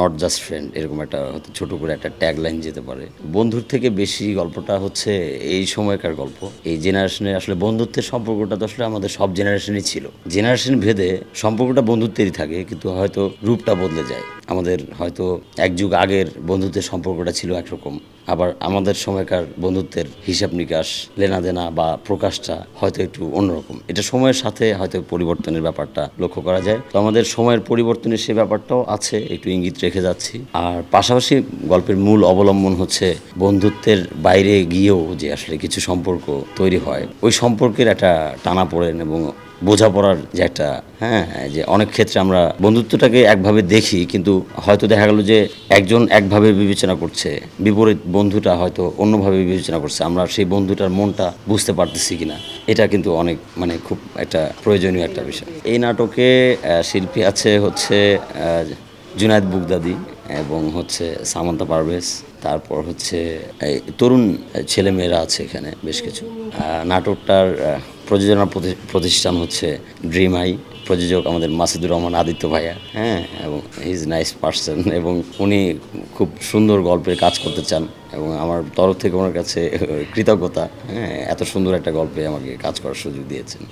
Not just friend, এরকম একটা হয়তো ছোট করে একটা ট্যাগ লাইন যেতে পারে। বন্ধুর থেকে বেশি গল্পটা হচ্ছে এই সময়কার গল্প। এই জেনারেশনে আসলে বন্ধুত্বের সম্পর্কটা তো আসলে আমাদের সব জেনারেশনই ছিল। জেনারেশন ভেদে সম্পর্কটা বন্ধুত্বেরই থাকে, কিন্তু হয়তো রূপটা বদলে যায়। আমাদের হয়তো এক যুগ আগের বন্ধুত্বের সম্পর্কটা ছিল একরকম, আবার আমাদের সময়কার বন্ধুত্বের হিসাব নিকাশ, লেনাদেনা বা প্রকাশটা হয়তো একটু অন্যরকম। এটা সময়ের সাথে হয়তো পরিবর্তনের ব্যাপারটা লক্ষ্য করা যায়। তো আমাদের সময়ের পরিবর্তনের সে ব্যাপারটাও আছে, একটু ইঙ্গিত রেখে যাচ্ছি। আর পাশাপাশি গল্পের মূল অবলম্বন হচ্ছে বন্ধুত্বের বাইরে গিয়েও যে আসলে কিছু সম্পর্ক তৈরি হয়, ওই সম্পর্কের একটা টানাপোড়েন এবং বোঝাপড়ার যে একটা, হ্যাঁ, যে অনেক ক্ষেত্রে আমরা বন্ধুত্বটাকে একভাবে দেখি, কিন্তু হয়তো দেখা গেল যে একজন একভাবে বিবেচনা করছে, বিপরীত বন্ধুটা হয়তো অন্যভাবে বিবেচনা করছে। আমরা সেই বন্ধুটার মনটা বুঝতে পারতেছি কিনা, এটা কিন্তু অনেক খুব একটা প্রয়োজনীয় একটা বিষয়। এই নাটকে শিল্পী আছে হচ্ছে জুনায়েদ বুগদাদি এবং হচ্ছে সামান্তা পারভেজ, তারপর হচ্ছে এই তরুণ ছেলেমেয়েরা আছে এখানে বেশ কিছু। নাটকটার প্রযোজনা প্রতিষ্ঠান হচ্ছে ড্রিম আই, প্রযোজক আমাদের মাসুদুর রহমান আদিত্য ভাইয়া, হ্যাঁ, এবং হি ইজ নাইস পার্সন, এবং উনি খুব সুন্দর গল্পের কাজ করতে চান, এবং আমার তরফ থেকে ওনার কাছে কৃতজ্ঞতা, হ্যাঁ, এত সুন্দর একটা গল্পে আমাকে কাজ করার সুযোগ দিয়েছেন।